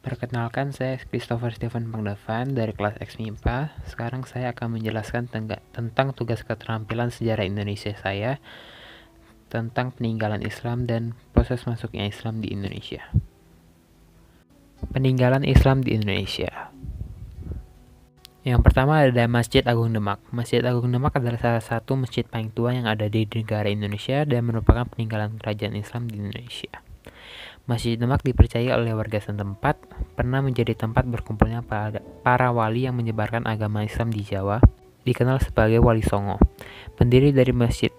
Perkenalkan, saya Christopher Stephen Pangdavan dari kelas X MIPA. Sekarang saya akan menjelaskan tentang tugas keterampilan sejarah Indonesia saya, tentang peninggalan Islam dan proses masuknya Islam di Indonesia. Peninggalan Islam di Indonesia. Yang pertama ada Masjid Agung Demak. Masjid Agung Demak adalah salah satu masjid paling tua yang ada di negara Indonesia dan merupakan peninggalan kerajaan Islam di Indonesia. Masjid Demak dipercaya oleh warga setempat pernah menjadi tempat berkumpulnya para wali yang menyebarkan agama Islam di Jawa, dikenal sebagai Wali Songo. Pendiri dari Masjid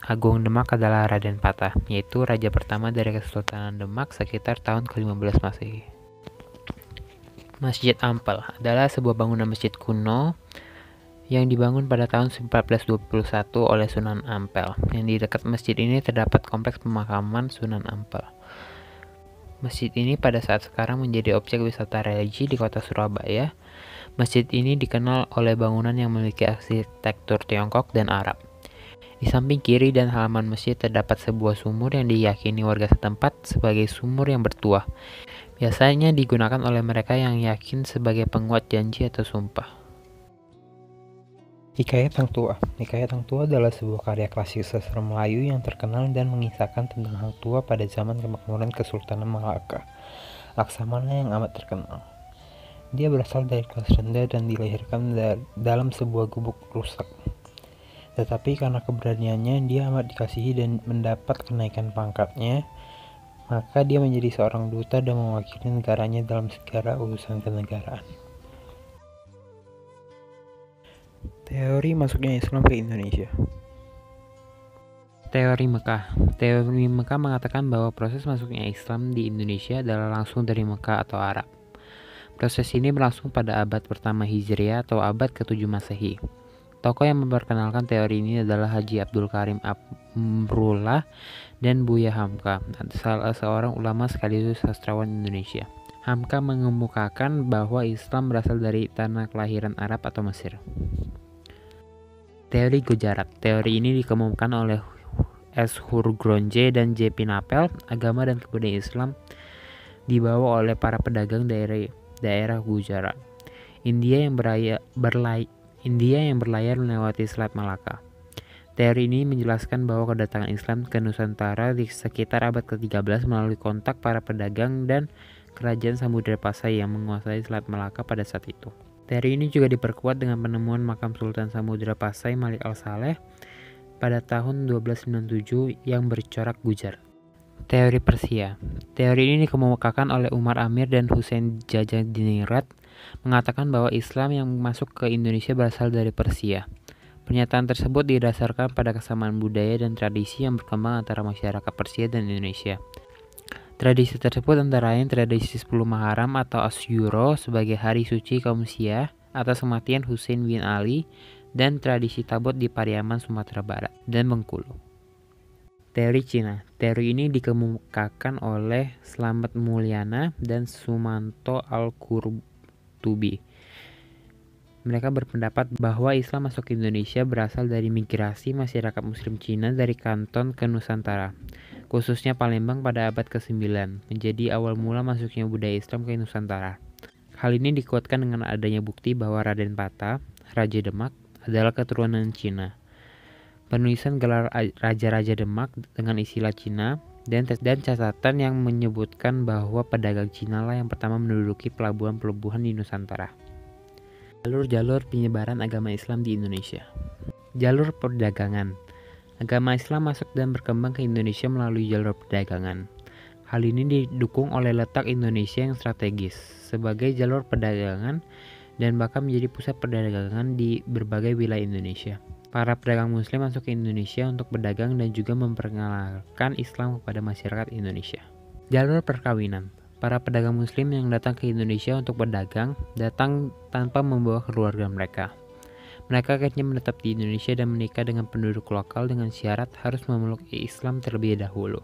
Agung Demak adalah Raden Patah, yaitu raja pertama dari Kesultanan Demak sekitar tahun ke-15 Masehi. Masjid Ampel adalah sebuah bangunan masjid kuno yang dibangun pada tahun 1421 oleh Sunan Ampel. Yang di dekat masjid ini terdapat kompleks pemakaman Sunan Ampel. Masjid ini pada saat sekarang menjadi objek wisata religi di kota Surabaya. Masjid ini dikenal oleh bangunan yang memiliki arsitektur Tiongkok dan Arab. Di samping kiri dan halaman masjid terdapat sebuah sumur yang diyakini warga setempat sebagai sumur yang bertuah. Biasanya digunakan oleh mereka yang yakin sebagai penguat janji atau sumpah. Hikayat Hang Tuah. Hikayat Hang Tuah adalah sebuah karya klasik sastra Melayu yang terkenal dan mengisahkan tentang Hang Tuah pada zaman kemakmuran Kesultanan Malaka, Laksamana yang amat terkenal. Dia berasal dari kelas rendah dan dilahirkan dalam sebuah gubuk rusak. Tetapi karena keberaniannya, dia amat dikasihi dan mendapat kenaikan pangkatnya, maka dia menjadi seorang duta dan mewakili negaranya dalam segala urusan kenegaraan. Teori masuknya Islam ke Indonesia. Teori Mekah. Teori Mekah mengatakan bahwa proses masuknya Islam di Indonesia adalah langsung dari Mekah atau Arab. Proses ini berlangsung pada abad pertama Hijriah atau abad ke-7 Masehi. Tokoh yang memperkenalkan teori ini adalah Haji Abdul Karim Amrullah dan Buya Hamka, salah seorang ulama sekaligus sastrawan Indonesia. Hamka mengemukakan bahwa Islam berasal dari tanah kelahiran Arab atau Mesir. Teori Gujarat. Teori ini dikemukakan oleh S. Hurgronje dan J. Pinapel. Agama dan kebudayaan Islam dibawa oleh para pedagang dari daerah Gujarat, India yang berlayar melewati Selat Malaka. Teori ini menjelaskan bahwa kedatangan Islam ke Nusantara di sekitar abad ke-13 melalui kontak para pedagang dan kerajaan Samudra Pasai yang menguasai Selat Malaka pada saat itu. Teori ini juga diperkuat dengan penemuan makam Sultan Samudra Pasai Malik Al-Saleh pada tahun 1297 yang bercorak Gujar. Teori Persia. Teori ini dikemukakan oleh Umar Amir dan Hussein Jajadinirat, mengatakan bahwa Islam yang masuk ke Indonesia berasal dari Persia. Pernyataan tersebut didasarkan pada kesamaan budaya dan tradisi yang berkembang antara masyarakat Persia dan Indonesia. Tradisi tersebut antara lain tradisi 10 Muharram atau Asyura sebagai hari suci kaum Syiah atas kematian Husain bin Ali dan tradisi Tabot di Pariaman, Sumatera Barat dan Bengkulu. Teori Cina. Teori ini dikemukakan oleh Slamet Mulyana dan Sumanto Al-Qurtubi. Mereka berpendapat bahwa Islam masuk ke Indonesia berasal dari migrasi masyarakat Muslim Cina dari Kanton ke Nusantara, khususnya Palembang pada abad ke-9, menjadi awal mula masuknya budaya Islam ke Nusantara. Hal ini dikuatkan dengan adanya bukti bahwa Raden Patah, Raja Demak, adalah keturunan Cina. Penulisan gelar Raja-Raja Demak dengan istilah Cina dan catatan yang menyebutkan bahwa pedagang Cina lah yang pertama menduduki pelabuhan-pelabuhan di Nusantara. Jalur-jalur penyebaran agama Islam di Indonesia. Jalur perdagangan. Agama Islam masuk dan berkembang ke Indonesia melalui jalur perdagangan. Hal ini didukung oleh letak Indonesia yang strategis sebagai jalur perdagangan dan bahkan menjadi pusat perdagangan di berbagai wilayah Indonesia. Para pedagang Muslim masuk ke Indonesia untuk berdagang dan juga memperkenalkan Islam kepada masyarakat Indonesia. Jalur perkawinan. Para pedagang Muslim yang datang ke Indonesia untuk berdagang datang tanpa membawa keluarga mereka. Mereka akhirnya menetap di Indonesia dan menikah dengan penduduk lokal dengan syarat harus memeluk Islam terlebih dahulu.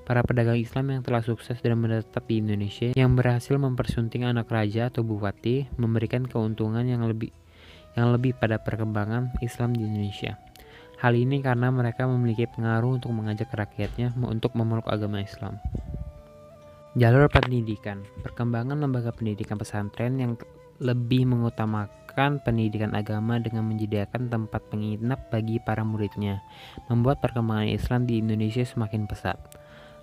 Para pedagang Islam yang telah sukses dan menetap di Indonesia yang berhasil mempersunting anak raja atau bupati memberikan keuntungan yang lebih pada perkembangan Islam di Indonesia. Hal ini karena mereka memiliki pengaruh untuk mengajak rakyatnya untuk memeluk agama Islam. Jalur pendidikan. Perkembangan lembaga pendidikan pesantren yang lebih mengutamakan pendidikan agama dengan menyediakan tempat penginap bagi para muridnya, membuat perkembangan Islam di Indonesia semakin pesat.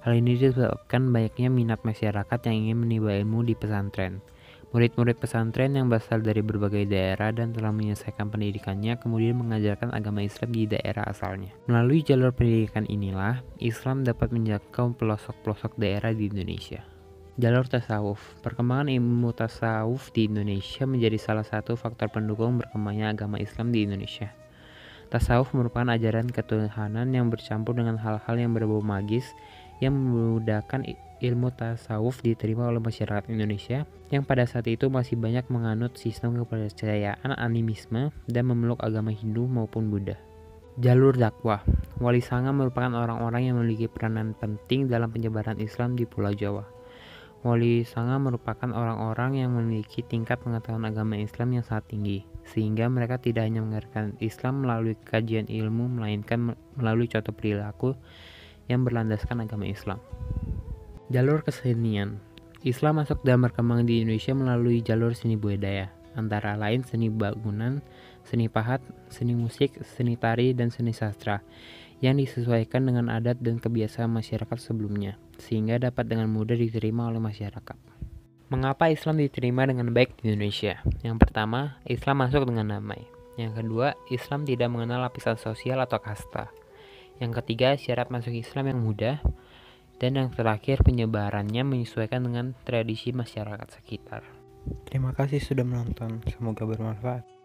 Hal ini disebabkan banyaknya minat masyarakat yang ingin menimba ilmu di pesantren. Murid-murid pesantren yang berasal dari berbagai daerah dan telah menyelesaikan pendidikannya kemudian mengajarkan agama Islam di daerah asalnya. Melalui jalur pendidikan inilah, Islam dapat menjangkau pelosok-pelosok daerah di Indonesia. Jalur tasawuf. Perkembangan ilmu tasawuf di Indonesia menjadi salah satu faktor pendukung berkembangnya agama Islam di Indonesia. Tasawuf merupakan ajaran ketuhanan yang bercampur dengan hal-hal yang berbau magis yang memudahkan ilmu tasawuf diterima oleh masyarakat Indonesia yang pada saat itu masih banyak menganut sistem kepercayaan animisme dan memeluk agama Hindu maupun Buddha. Jalur dakwah. Wali Sanga merupakan orang-orang yang memiliki peranan penting dalam penyebaran Islam di Pulau Jawa. Wali Sanga merupakan orang-orang yang memiliki tingkat pengetahuan agama Islam yang sangat tinggi, sehingga mereka tidak hanya mengajarkan Islam melalui kajian ilmu, melainkan melalui contoh perilaku yang berlandaskan agama Islam. Jalur kesenian. Islam masuk dan berkembang di Indonesia melalui jalur seni budaya, antara lain seni bangunan, seni pahat, seni musik, seni tari, dan seni sastra, yang disesuaikan dengan adat dan kebiasaan masyarakat sebelumnya, sehingga dapat dengan mudah diterima oleh masyarakat. Mengapa Islam diterima dengan baik di Indonesia? Yang pertama, Islam masuk dengan damai. Yang kedua, Islam tidak mengenal lapisan sosial atau kasta. Yang ketiga, syarat masuk Islam yang mudah. Dan yang terakhir, penyebarannya menyesuaikan dengan tradisi masyarakat sekitar. Terima kasih sudah menonton, semoga bermanfaat.